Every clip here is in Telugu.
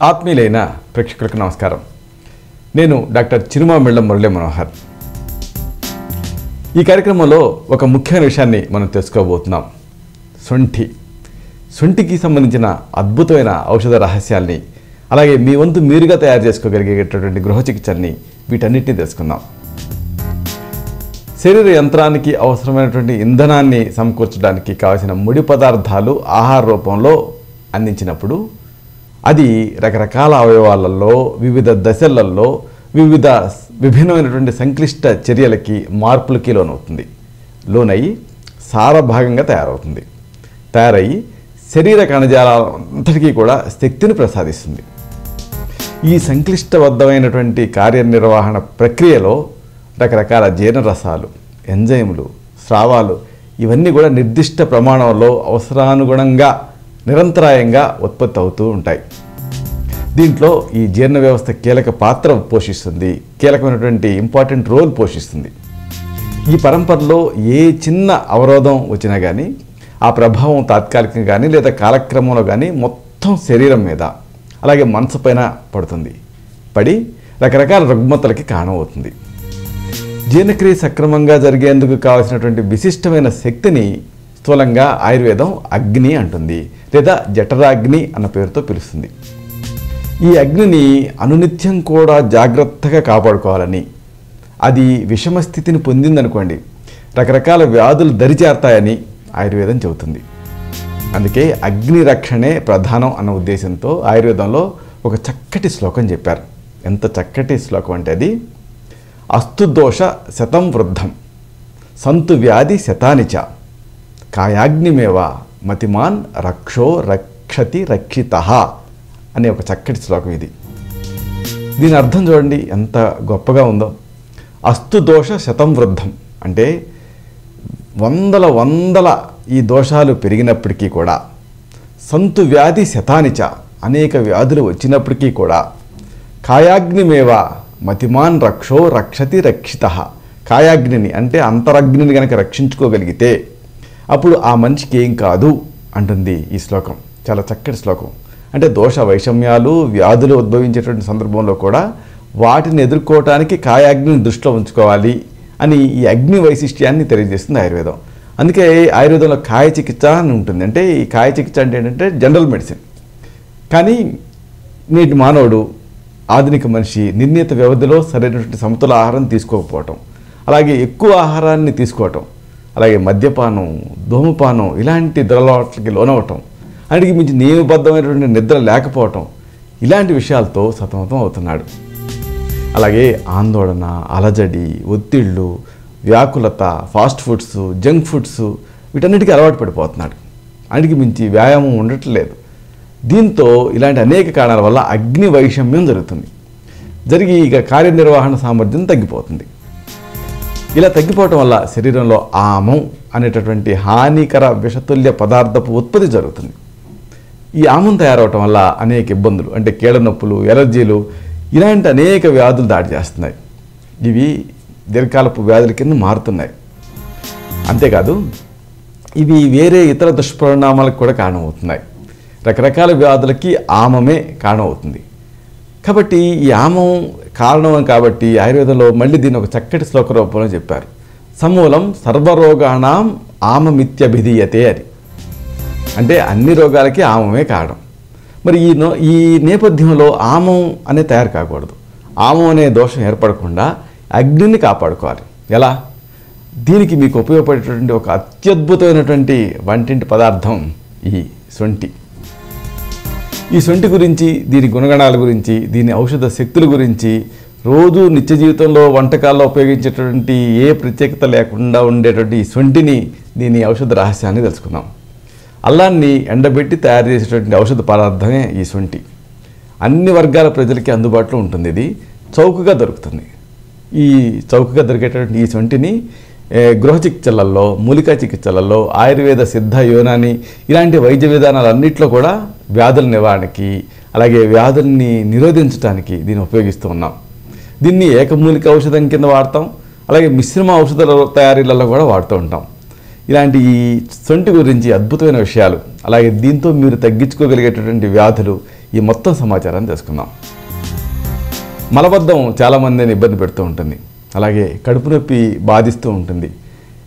ఆత్మీయులైన ప్రేక్షకులకు నమస్కారం. నేను డాక్టర్ చిరుమామిళ్ళ మురళీ మనోహర్. ఈ కార్యక్రమంలో ఒక ముఖ్యమైన విషయాన్ని మనం తెలుసుకోబోతున్నాం. శొంఠికి సంబంధించిన అద్భుతమైన ఔషధ రహస్యాల్ని, అలాగే మీ వంతు మీరుగా తయారు చేసుకోగలిగేటటువంటి గృహ చికిత్సల్ని, వీటన్నిటిని తెలుసుకుందాం. శరీర యంత్రానికి అవసరమైనటువంటి ఇంధనాన్ని సమకూర్చడానికి కావలసిన ముడి పదార్థాలు ఆహార రూపంలో అందించినప్పుడు అది రకరకాల అవయవాలలో, వివిధ దశలలో, విభిన్నమైనటువంటి సంక్లిష్ట చర్యలకి, మార్పులకి లోనయ్యి సారభాగంగా తయారయ్యి శరీర కణజాలంతటికీ కూడా శక్తిని ప్రసాదిస్తుంది. ఈ సంక్లిష్టబద్ధమైనటువంటి కార్యనిర్వహణ ప్రక్రియలో రకరకాల జీర్ణరసాలు, ఎంజైములు, స్రావాలు ఇవన్నీ కూడా నిర్దిష్ట ప్రమాణంలో అవసరానుగుణంగా నిరంతరాయంగా ఉత్పత్తి అవుతూ ఉంటాయి. దీంట్లో ఈ జీర్ణ వ్యవస్థ కీలక పాత్ర పోషిస్తుంది, కీలకమైనటువంటి ఇంపార్టెంట్ రోల్ పోషిస్తుంది. ఈ పరంపరలో ఏ చిన్న అవరోధం వచ్చినా కానీ ఆ ప్రభావం తాత్కాలికంగా కానీ లేదా కాలక్రమంలో కానీ మొత్తం శరీరం మీద, అలాగే మనసు పైన పడి రకరకాల రుగ్మతలకి కారణమవుతుంది. జీర్ణక్రియ సక్రమంగా జరిగేందుకు కావాల్సినటువంటి విశిష్టమైన శక్తిని స్థూలంగా ఆయుర్వేదం అగ్ని అంటుంది, లేదా జఠరాగ్ని అన్న పేరుతో పిలుస్తుంది. ఈ అగ్నిని అనునిత్యం కూడా జాగ్రత్తగా కాపాడుకోవాలని, అది విషమ స్థితిని పొందిందనుకోండి రకరకాల వ్యాధులు దరిచేరతాయని ఆయుర్వేదం చెబుతుంది. అందుకే అగ్ని రక్షణే ప్రధానం అన్న ఉద్దేశంతో ఆయుర్వేదంలో ఒక చక్కటి శ్లోకం చెప్పారు. ఎంత చక్కటి శ్లోకం అంటే అది అస్తు దోష శతం వృద్ధం సంతు వ్యాధి శతానిచ కాయాగ్నిమేవ మతిమాన్ రక్షో రక్షతి రక్షితః అనే ఒక చక్కటి శ్లోకం ఇది. దీని అర్థం చూడండి ఎంత గొప్పగా ఉందో. అస్తు దోష శతం వృద్ధం అంటే వందల ఈ దోషాలు పెరిగినప్పటికీ కూడా, సంతు వ్యాధి శతానిచ అనేక వ్యాధులు వచ్చినప్పటికీ కూడా, కాయాగ్నిమేవ మతిమాన్ రక్షో రక్షతి రక్షితః కాయాగ్నిని అంటే అంతరగ్నిని కనుక రక్షించుకోగలిగితే అప్పుడు ఆ మనిషికి ఏం కాదు అంటుంది ఈ శ్లోకం. చాలా చక్కటి శ్లోకం. అంటే దోష వైషమ్యాలు, వ్యాధులు ఉద్భవించేటువంటి సందర్భంలో కూడా వాటిని ఎదుర్కోవటానికి కాయాగ్నిని దృష్టిలో ఉంచుకోవాలి అని ఈ అగ్ని వైశిష్ట్యాన్ని తెలియజేస్తుంది ఆయుర్వేదం. అందుకే ఆయుర్వేదంలో కాయ చికిత్స అని ఉంటుంది. అంటే ఈ కాయ చికిత్స అంటే ఏంటంటే జనరల్ మెడిసిన్. కానీ నేటి మానవుడు, ఆధునిక మనిషి నిర్ణీత వ్యవధిలో సరైనటువంటి సమతుల ఆహారం తీసుకోకపోవటం, అలాగే ఎక్కువ ఆహారాన్ని తీసుకోవటం, అలాగే మద్యపానం, ధూమపానం ఇలాంటి దురలవాట్లకి లోనవటం, అన్నిటికి మించి నియమబద్ధమైనటువంటి నిద్ర లేకపోవటం, ఇలాంటి విషయాలతో సతమతం అవుతున్నాడు. అలాగే ఆందోళన, అలజడి, ఒత్తిళ్ళు, వ్యాకులత, ఫాస్ట్ ఫుడ్స్, జంక్ ఫుడ్స్ వీటన్నిటికీ అలవాటు పడిపోతున్నాడు. అన్నిటికి మించి వ్యాయామం ఉండట్లేదు. దీంతో ఇలాంటి అనేక కారణాల వల్ల అగ్ని వైషమ్యం జరిగి ఇక కార్యనిర్వహణ సామర్థ్యం తగ్గిపోతుంది. ఇలా తగ్గిపోవటం వల్ల శరీరంలో ఆమం అనేటటువంటి హానికర విషతుల్య పదార్థపు ఉత్పత్తి జరుగుతుంది. ఈ ఆమం తయారవటం వల్ల అనేక ఇబ్బందులు, అంటే కీళ్ళ నొప్పులు, ఎలర్జీలు ఇలాంటి అనేక వ్యాధులు దాడి చేస్తున్నాయి. ఇవి దీర్ఘకాలపు వ్యాధుల కింద మారుతున్నాయి. అంతేకాదు ఇవి వేరే ఇతర దుష్పరిణామాలకు కూడా కారణమవుతున్నాయి. రకరకాల వ్యాధులకి ఆమమే కారణమవుతుంది. కాబట్టి ఈ ఆమం కారణం కాబట్టి ఆయుర్వేదంలో మళ్ళీ దీన్ని ఒక చక్కటి శ్లోక రూపంలో చెప్పారు. సమూలం సర్వరోగాణం ఆమమిత్యభిధీయతే అని. అంటే అన్ని రోగాలకి ఆమమే కారణం. మరి ఈ నేపథ్యంలో ఆమం అనే తయారు కాకూడదు. ఆమం అనే దోషం ఏర్పడకుండా అగ్నిని కాపాడుకోవాలి. ఎలా? దీనికి మీకు ఉపయోగపడేటువంటి ఒక అత్యద్భుతమైనటువంటి వంటింటి పదార్థం ఈ శొంఠి. ఈ శొంఠి గురించి, దీని గుణగణాల గురించి, దీని ఔషధ శక్తుల గురించి, రోజు నిత్య జీవితంలో వంటకాల్లో ఉపయోగించేటువంటి ఏ ప్రత్యేకత లేకుండా ఉండేటువంటి ఈ శొంఠిని, దీని ఔషధ రహస్యాన్ని తెలుసుకుందాం. అల్లాన్ని ఎండబెట్టి తయారు చేసేటువంటి ఔషధ పదార్థమే ఈ శొంఠి. అన్ని వర్గాల ప్రజలకి అందుబాటులో ఉంటుంది. ఇది చౌకగా దొరుకుతుంది. ఈ చౌకగా దొరికేటటువంటి ఈ శొంఠిని గృహ చికిత్సలలో, మూలికా చికిత్సలలో, ఆయుర్వేద, సిద్ధ, యునాని ఇలాంటి వైద్య విధానాలన్నింటిలో కూడా వ్యాధుల నివారణకి, అలాగే వ్యాధుల్ని నిరోధించడానికి దీన్ని ఉపయోగిస్తూ ఉన్నాం. దీన్ని ఏకమూలిక ఔషధం కింద వాడతాం, అలాగే మిశ్రమ ఔషధాల తయారీలలో కూడా వాడుతూ ఉంటాం. ఇలాంటి ఈ శొంఠి గురించి అద్భుతమైన విషయాలు, అలాగే దీంతో మీరు తగ్గించుకోగలిగేటటువంటి వ్యాధులు ఈ మొత్తం సమాచారాన్ని తెలుసుకుందాం. మలబద్ధం చాలామందిని ఇబ్బంది పెడుతూ ఉంటుంది, అలాగే కడుపు నొప్పి బాధిస్తూ ఉంటుంది,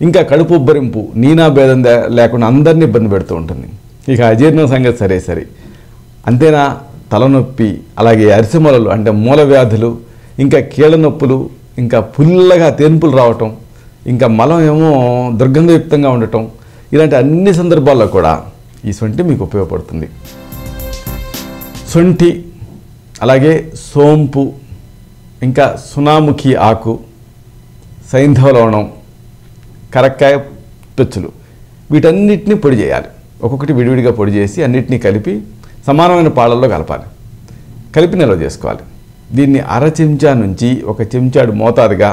ఇంకా కడుపు ఉబ్బరింపు నీనాభేదం లేకుండా అందరినీ ఇబ్బంది పెడుతూ ఉంటుంది. ఇక అజీర్ణం సంగతి సరే అంతేనా, తలనొప్పి, అలాగే అరిసెమలలు అంటే మూల వ్యాధులు, ఇంకా కీళ్ళ నొప్పులు, ఇంకా పుల్లగా తేన్పులు రావటం, ఇంకా మలం ఏమో దుర్గంధయుక్తంగా ఉండటం, ఇలాంటి అన్ని సందర్భాల్లో కూడా ఈ సొంటి మీకు ఉపయోగపడుతుంది. సొంటి, అలాగే సోంపు, ఇంకా సునాముఖి ఆకు, సైంధవ లవణం, కరక్కాయ పెచ్చులు, వీటన్నిటిని పొడి చేయాలి. ఒక్కొక్కటి విడివిడిగా పొడి చేసి అన్నిటినీ కలిపి సమానమైన పాలల్లో కలపాలి. కలిపి నిల్వ చేసుకోవాలి. దీన్ని అర చెంచా నుంచి 1 చెంచాడు మోతాదుగా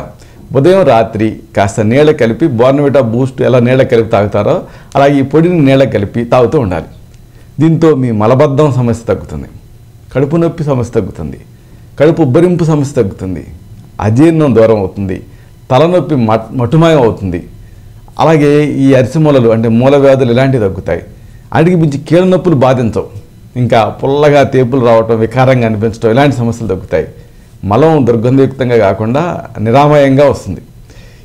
ఉదయం రాత్రి కాస్త నీళ్ళ కలిపి, బోర్నవిటా బూస్ట్ ఎలా నీళ్ళ కలిపి తాగుతారో అలాగే ఈ పొడిని నీళ్ళ కలిపి తాగుతూ ఉండాలి. దీంతో మీ మలబద్ధం సమస్య తగ్గుతుంది, కడుపు నొప్పి సమస్య తగ్గుతుంది, కడుపు ఉబ్బరింపు సమస్య తగ్గుతుంది, అజీర్ణం దూరం అవుతుంది, తలనొప్పి మటుమాయం అవుతుంది, అలాగే ఈ అరిసెమూలలు అంటే మూల వ్యాధులు ఇలాంటివి తగ్గుతాయి. అడిగి మించి కీళ్ళ నొప్పులు బాధించవు, ఇంకా పుల్లగా తేపులు రావటం, వికారంగా అనిపించడం, ఇలాంటి సమస్యలు తగ్గుతాయి. మలం దుర్గంధయుక్తంగా కాకుండా నిరామయంగా వస్తుంది.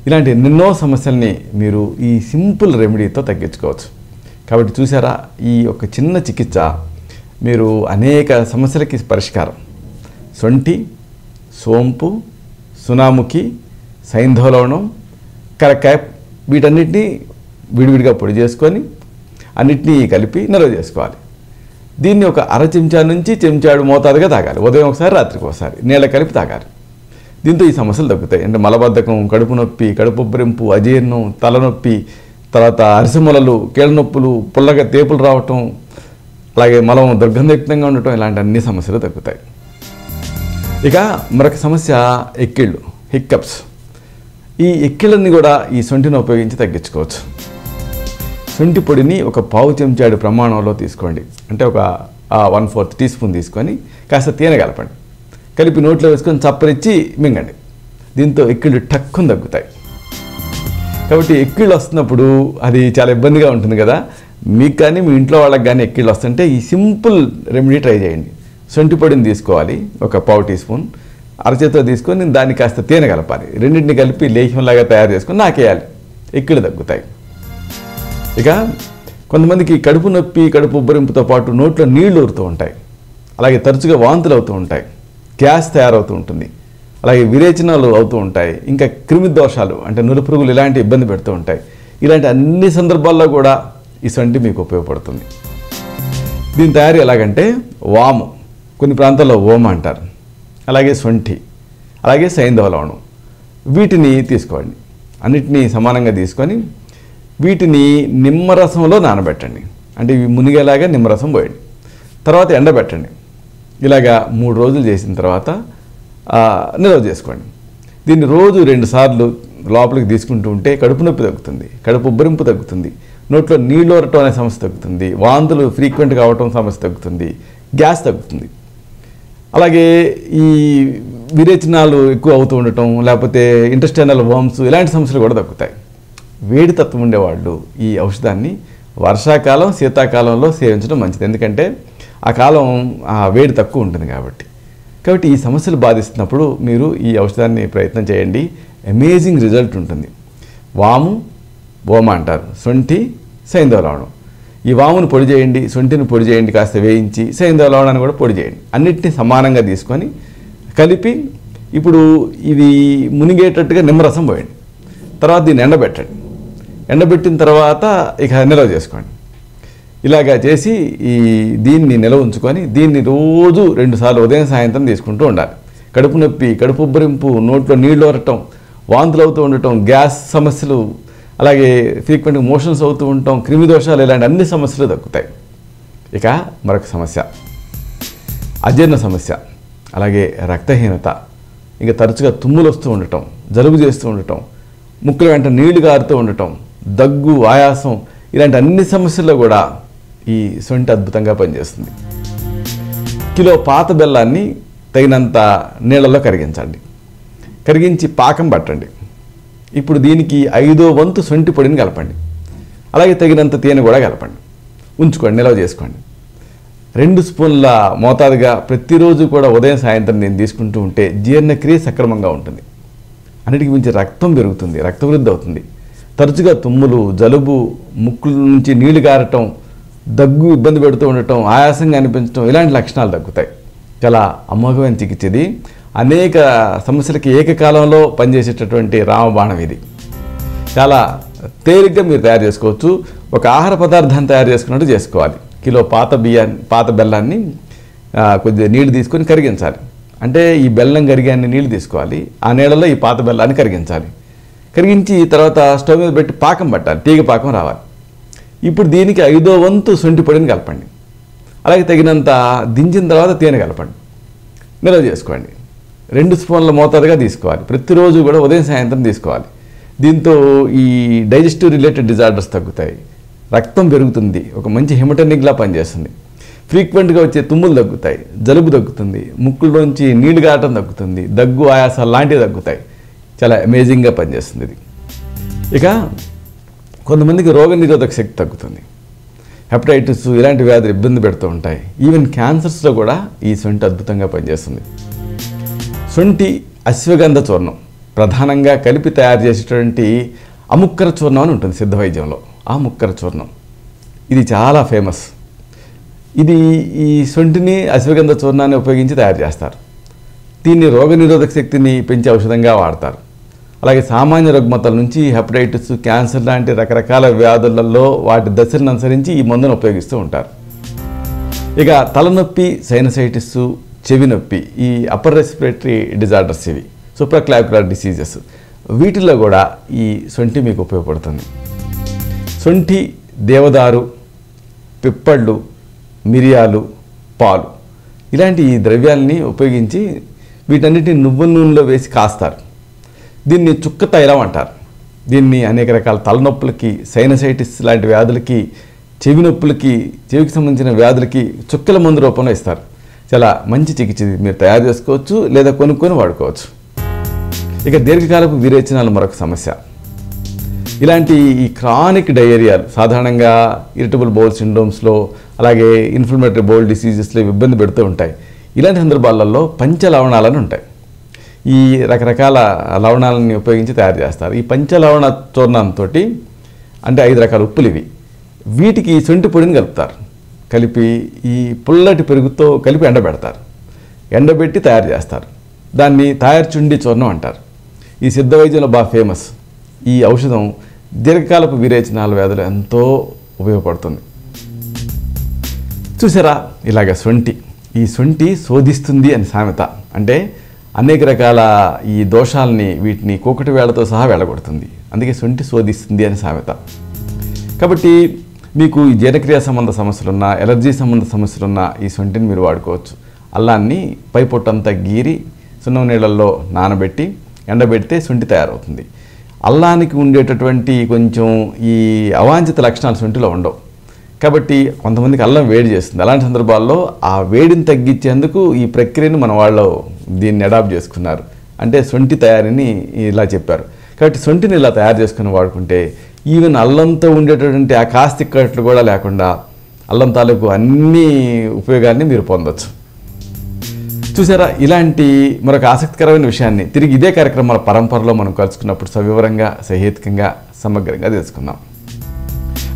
ఇలాంటి ఎన్నెన్నో సమస్యల్ని మీరు ఈ సింపుల్ రెమెడీతో తగ్గించుకోవచ్చు. కాబట్టి చూసారా, ఈ ఒక చిన్న చికిత్స మీరు అనేక సమస్యలకి పరిష్కారం. సొంటి, సోంపు, సునాముఖి, సైంధవ లవణం, కరక్కాయ, వీటన్నిటినీ విడివిడిగా పొడి చేసుకొని అన్నిటినీ కలిపి నిల్వ చేసుకోవాలి. దీన్ని ఒక అర చెంచా నుంచి చెంచాడు మోతాదుగా తాగాలి. ఉదయం ఒకసారి, రాత్రికి ఒకసారి నీళ్ళ కలిపి తాగాలి. దీంతో ఈ సమస్యలు తగ్గుతాయి. అంటే మలబద్ధకం, కడుపు నొప్పి, కడుపు ఉబ్బరింపు, అజీర్ణం, తలనొప్పి, తర్వాత అరిసెమూలలు, కీళ్ళ నొప్పులు, పుల్లగా తేపులు రావటం, అలాగే మలం దుర్గంధయుక్తంగా ఉండటం, ఇలాంటి అన్ని సమస్యలు తగ్గుతాయి. ఇక మరొక సమస్య ఎక్కిళ్ళు, హిక్కప్స్. ఈ ఎక్కిళ్ళని కూడా ఈ సొంటిని ఉపయోగించి తగ్గించుకోవచ్చు. శొంఠి పొడిని 1 పావు చెంచాడు ప్రమాణంలో తీసుకోండి. అంటే ఒక 1/4 టీ స్పూన్ తీసుకొని కాస్త తేనె కలపండి. కలిపి నోట్లో వేసుకొని చప్పరిచ్చి మింగండి. దీంతో ఎక్కిళ్ళు టక్కున తగ్గుతాయి. కాబట్టి ఎక్కిళ్ళు వస్తున్నప్పుడు అది చాలా ఇబ్బందిగా ఉంటుంది కదా, మీకు కానీ మీ ఇంట్లో వాళ్ళకి కానీ ఎక్కిళ్ళు వస్తుంటే ఈ సింపుల్ రెమెడీ ట్రై చేయండి. శొంఠి పొడిని తీసుకోవాలి, 1 పావు టీ స్పూన్, అరచేతితో తీసుకొని దాన్ని కాస్త తేనె కలపాలి. రెండింటిని కలిపి లేహ్యంలాగా తయారు చేసుకొని నాకేయాలి. ఎక్కిళ్ళు తగ్గుతాయి. ఇక కొంతమందికి కడుపు నొప్పి, కడుపు ఉబ్బరింపుతో పాటు నోట్లో నీళ్లు ఊరుతూ ఉంటాయి, అలాగే తరచుగా వాంతులు అవుతూ ఉంటాయి, గ్యాస్ తయారవుతూ ఉంటుంది, అలాగే విరేచనాలు అవుతూ ఉంటాయి, ఇంకా క్రిమి దోషాలు అంటే నులిపురుగులు ఇలాంటి ఇబ్బంది పెడుతూ ఉంటాయి. ఇలాంటి అన్ని సందర్భాల్లో కూడా ఈ సొంటి మీకు ఉపయోగపడుతుంది. దీని తయారీ ఎలాగంటే వాము, కొన్ని ప్రాంతాల్లో ఓమ అంటారు, అలాగే సొంఠి, అలాగే సైంధవ లవణం, వీటిని తీసుకోండి. అన్నిటినీ సమానంగా తీసుకొని వీటిని నిమ్మరసంలో నానబెట్టండి. అంటే ఇవి మునిగేలాగా నిమ్మరసం పోయండి. తర్వాత ఎండబెట్టండి. ఇలాగా 3 రోజులు చేసిన తర్వాత నిల్వ చేసుకోండి. దీన్ని రోజు 2 సార్లు లోపలికి తీసుకుంటూ ఉంటే కడుపు నొప్పి తగ్గుతుంది, కడుపు ఉబ్బరింపు తగ్గుతుంది, నోట్లో నీళ్ళు ఊరటం అనే సమస్య తగ్గుతుంది, వాంతులు ఫ్రీక్వెంట్గా అవటం సమస్య తగ్గుతుంది, గ్యాస్ తగ్గుతుంది. అలాగే ఈ విరేచనాలు ఎక్కువ అవుతూ ఉండటం, లేకపోతే ఇంటెస్టైనల్ వర్మ్స్ ఇలాంటి సమస్యలు కూడా తగ్గుతాయి. వేడి తత్వం ఉండేవాళ్ళు ఈ ఔషధాన్ని వర్షాకాలం, శీతాకాలంలో సేవించడం మంచిది. ఎందుకంటే ఆ కాలం వేడి తక్కువ ఉంటుంది కాబట్టి ఈ సమస్యలు బాధిస్తున్నప్పుడు మీరు ఈ ఔషధాన్ని ప్రయత్నం చేయండి. అమేజింగ్ రిజల్ట్ ఉంటుంది. వాము, ఓమ అంటారు, సొంఠి, సైంధవ లవణం. ఈ వామును పొడి చేయండి, సొంఠిని పొడి చేయండి, కాస్త వేయించి సైంధవ లవణాన్ని కూడా పొడి చేయండి. అన్నిటినీ సమానంగా తీసుకొని కలిపి ఇప్పుడు ఇది మునిగేటట్టుగా నిమ్మరసం పోయండి. తర్వాత దీన్ని ఎండబెట్టండి. ఎండబెట్టిన తర్వాత ఇక నిల్వ చేసుకోండి. ఇలాగా చేసి దీన్ని నిల్వ ఉంచుకొని దీన్ని రోజు 2 సార్లు ఉదయం సాయంత్రం తీసుకుంటూ ఉండాలి. కడుపు నొప్పి, కడుపు ఉబ్బరింపు, నోట్లో నీళ్ళు ఊరటం, వాంతులు అవుతూ ఉండటం, గ్యాస్ సమస్యలు, అలాగే ఫ్రీక్వెంట్గా మోషన్స్ అవుతూ ఉండటం, క్రిమి దోషాలు, ఇలాంటి అన్ని సమస్యలు తగ్గుతాయి. ఇక మరొక సమస్య అజీర్ణ సమస్య, అలాగే రక్తహీనత, ఇంకా తరచుగా తుమ్ములు వస్తూ ఉండటం, జలుబు చేస్తూ ఉండటం, ముక్కుల వెంట నీళ్లు గారుతూ ఉండటం, దగ్గు, ఆయాసం, ఇలాంటి అన్ని సమస్యల్లో కూడా ఈ సొంటి అద్భుతంగా పనిచేస్తుంది. కిలో పాత బెల్లాన్ని తగినంత నీళ్ళలో కరిగించండి. కరిగించి పాకం పట్టండి. ఇప్పుడు దీనికి 5వ వంతు సొంటి పొడిని కలపండి. అలాగే తగినంత తేనె కూడా కలపండి. ఉంచుకోండి, నిల్వ చేసుకోండి. 2 స్పూన్ల మోతాదుగా ప్రతిరోజు కూడా ఉదయం సాయంత్రం నేను తీసుకుంటూ ఉంటే జీర్ణక్రియ సక్రమంగా ఉంటుంది. అన్నిటికీ మించి రక్తం పెరుగుతుంది, రక్తవృద్ధి అవుతుంది. తరచుగా తుమ్ములు, జలుబు, ముక్కుల నుంచి నీళ్లు గారటం, దగ్గు ఇబ్బంది పెడుతూ ఉండటం, ఆయాసంగా అనిపించడం ఇలాంటి లక్షణాలు తగ్గుతాయి. చాలా అమోఘమైన చికిత్స ఇది. అనేక సమస్యలకి ఏకకాలంలో పనిచేసేటటువంటి రామబాణం ఇది. చాలా తేలిగ్గా మీరు తయారు చేసుకోవచ్చు. ఒక ఆహార పదార్థాన్ని తయారు చేసుకున్నట్టు చేసుకోవాలి. కిలో పాత బెల్లాన్ని కొద్దిగా నీళ్లు తీసుకొని కరిగించాలి. అంటే ఈ బెల్లం కరిగాన్ని నీళ్లు తీసుకోవాలి. ఆ నీళ్ళలో ఈ పాత బెల్లాన్ని కరిగించాలి. కరిగించి తర్వాత స్టవ్ మీద పెట్టి పాకం పట్టాలి, తీగ పాకం రావాలి. ఇప్పుడు దీనికి 5వ వంతు శొంఠి పొడిని కలపండి. అలాగే తగినంత దించిన తర్వాత తేనె కలపండి. నిల్వ చేసుకోండి. 2 స్పూన్ల మోతాదుగా తీసుకోవాలి. ప్రతిరోజు కూడా ఉదయం సాయంత్రం తీసుకోవాలి. దీంతో ఈ డైజెస్టివ్ రిలేటెడ్ డిజార్డర్స్ తగ్గుతాయి, రక్తం పెరుగుతుంది, ఒక మంచి హిమటనిక్లా పనిచేస్తుంది, ఫ్రీక్వెంట్గా వచ్చే తుమ్ములు తగ్గుతాయి, జలుబు తగ్గుతుంది, ముక్కుల్లోంచి నీళ్లు గారటం తగ్గుతుంది, దగ్గు, ఆయాసాలు లాంటివి తగ్గుతాయి. చాలా అమేజింగ్గా పనిచేస్తుంది ఇది. ఇక కొంతమందికి రోగనిరోధక శక్తి తగ్గుతుంది. హెపటైటిస్ ఇలాంటి వ్యాధులు ఇబ్బంది పెడుతూ ఉంటాయి. ఈవెన్ క్యాన్సర్స్లో కూడా ఈ శొంఠి అద్భుతంగా పనిచేస్తుంది. శొంఠి అశ్వగంధ చూర్ణం ప్రధానంగా కలిపి తయారు చేసేటువంటి అముక్కర చూర్ణం అని ఉంటుంది సిద్ధ వైద్యంలో. ఆ ముక్కర చూర్ణం ఇది చాలా ఫేమస్. ఇది ఈ శొంఠిని అశ్వగంధ చూర్ణాన్ని ఉపయోగించి తయారు చేస్తారు. దీన్ని రోగనిరోధక శక్తిని పెంచే ఔషధంగా వాడతారు. అలాగే సామాన్య రుగ్మతల నుంచి హెపటైటిస్, క్యాన్సర్ లాంటి రకరకాల వ్యాధులలో వాటి దశలను అనుసరించి ఈ మందును ఉపయోగిస్తూ ఉంటారు. ఇక తలనొప్పి, సైనసైటిస్, చెవి నొప్పి, ఈ అప్పర్ రెస్పిరేటరీ డిజార్డర్స్, ఇవి సూప్రాక్లావిక్యులర్ డిసీజెస్, వీటిల్లో కూడా ఈ శొంఠి మీకు ఉపయోగపడుతుంది. శొంఠి, దేవదారు, పిప్పళ్ళు, మిరియాలు, పాలు ఇలాంటి ఈ ద్రవ్యాలని ఉపయోగించి వీటన్నిటిని నువ్వుల నూనెలో వేసి కాస్తారు. దీన్ని చుక్క తైలం అంటారు. దీన్ని అనేక రకాల తలనొప్పులకి, సైనసైటిస్ లాంటి వ్యాధులకి, చెవి నొప్పులకి, చెవికి సంబంధించిన వ్యాధులకి చుక్కల మందు రూపంలో ఇస్తారు. చాలా మంచి చికిత్స మీరు తయారు చేసుకోవచ్చు లేదా కొనుక్కొని వాడుకోవచ్చు. ఇక దీర్ఘకాలపు విరేచనాలు మరొక సమస్య. ఇలాంటి ఈ క్రానిక్ డయేరియాలు సాధారణంగా ఇరిటబుల్ బౌల్ సిండ్రోమ్స్లో, అలాగే ఇన్ఫ్లమేటరీ బౌల్ డిసీజెస్లో ఇబ్బంది పెడుతూ ఉంటాయి. ఇలాంటి సందర్భాలలో పంచలవణాలను ఉంటాయి. ఈ రకరకాల లవణాలని ఉపయోగించి తయారు చేస్తారు. ఈ పంచలవణ చూర్ణంతో అంటే 5 రకాల ఉప్పులు ఇవి. వీటికి శొంఠి పొడిని కలుపుతారు. కలిపి ఈ పుల్లటి పెరుగుతో కలిపి ఎండబెడతారు. ఎండబెట్టి తయారు చేస్తారు. దాన్ని తాయర్చుండి చూర్ణం అంటారు. ఈ సిద్ధ వైద్యంలో బాగా ఫేమస్. ఈ ఔషధం దీర్ఘకాలపు విరేచనాల వ్యాధులు ఎంతో ఉపయోగపడుతుంది. చూసారా, ఇలాగ శొంఠి, ఈ శొంఠి శోధిస్తుంది అని సామెత. అంటే అనేక రకాల ఈ దోషాలని, వీటిని కూకటి వేళతో సహా వెళ్ళగొడుతుంది. అందుకే శొంఠి శోధిస్తుంది అని సామెత. కాబట్టి మీకు ఈ జీర్ణక్రియ సంబంధ సమస్యలున్నా, ఎలర్జీ సంబంధ సమస్యలున్నా ఈ శొంఠిని మీరు వాడుకోవచ్చు. అల్లాన్ని పై పొట్టంతా గీరి సున్నం నీళ్ళల్లో నానబెట్టి ఎండబెడితే శొంఠి తయారవుతుంది. అల్లానికి ఉండేటటువంటి కొంచెం ఈ అవాంఛిత లక్షణాలు శొంఠిలో ఉండవు. కాబట్టి కొంతమందికి అల్లం వేడి చేస్తుంది. అలాంటి సందర్భాల్లో ఆ వేడిని తగ్గించేందుకు ఈ ప్రక్రియను మన వాళ్ళు దీన్ని అడాప్ట్ చేసుకున్నారు. అంటే శొంఠి తయారీని ఇలా చెప్పారు. కాబట్టి శొంఠిని ఇలా తయారు చేసుకుని వాడుకుంటే ఈవెన్ అల్లంతో ఉండేటటువంటి ఆ కాస్తిక్కట్లు కూడా లేకుండా అల్లం తాలూకు అన్ని ఉపయోగాన్ని మీరు పొందొచ్చు. చూసారా, ఇలాంటి మరొక ఆసక్తికరమైన విషయాన్ని తిరిగి ఇదే కార్యక్రమాల పరంపరలో మనం కలుసుకున్నప్పుడు సవివరంగా, సహేతుకంగా, సమగ్రంగా తెలుసుకుందాం.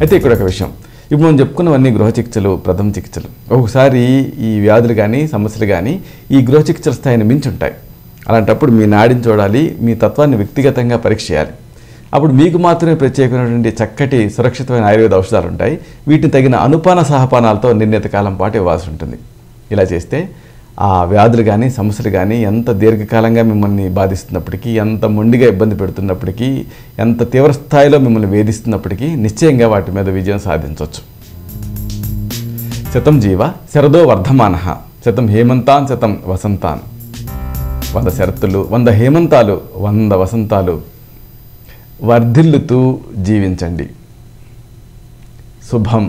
అయితే ఇక్కడ ఒక విషయం, ఇప్పుడు మనం చెప్పుకున్నవన్నీ గృహ చికిత్సలు, ప్రథమ చికిత్సలు. ఒక్కొక్కసారి ఈ వ్యాధులు కానీ, సమస్యలు కానీ ఈ గృహ చికిత్సల స్థాయిని మించి ఉంటాయి. అలాంటప్పుడు మీ నాడిని చూడాలి, మీ తత్వాన్ని వ్యక్తిగతంగా పరీక్ష చేయాలి. అప్పుడు మీకు మాత్రమే ప్రత్యేకమైనటువంటి చక్కటి సురక్షితమైన ఆయుర్వేద ఔషధాలు ఉంటాయి. వీటిని తగిన అనుపాన సహపానాలతో నిర్ణీత కాలం పాటు ఇవ్వాల్సి ఉంటుంది. ఇలా చేస్తే ఆ వ్యాధులు కానీ, సమస్యలు కానీ ఎంత దీర్ఘకాలంగా మిమ్మల్ని బాధిస్తున్నప్పటికీ, ఎంత మొండిగా ఇబ్బంది పెడుతున్నప్పటికీ, ఎంత తీవ్ర స్థాయిలో మిమ్మల్ని వేధిస్తున్నప్పటికీ నిశ్చయంగా వాటి మీద విజయం సాధించవచ్చు. శతం జీవ శరదో వర్ధమానః, శతం హేమంతాన్ శతం వసంతాన్. 100 శరత్తులు, 100 హేమంతాలు, 100 వసంతాలు వర్ధిల్లుతూ జీవించండి. శుభం.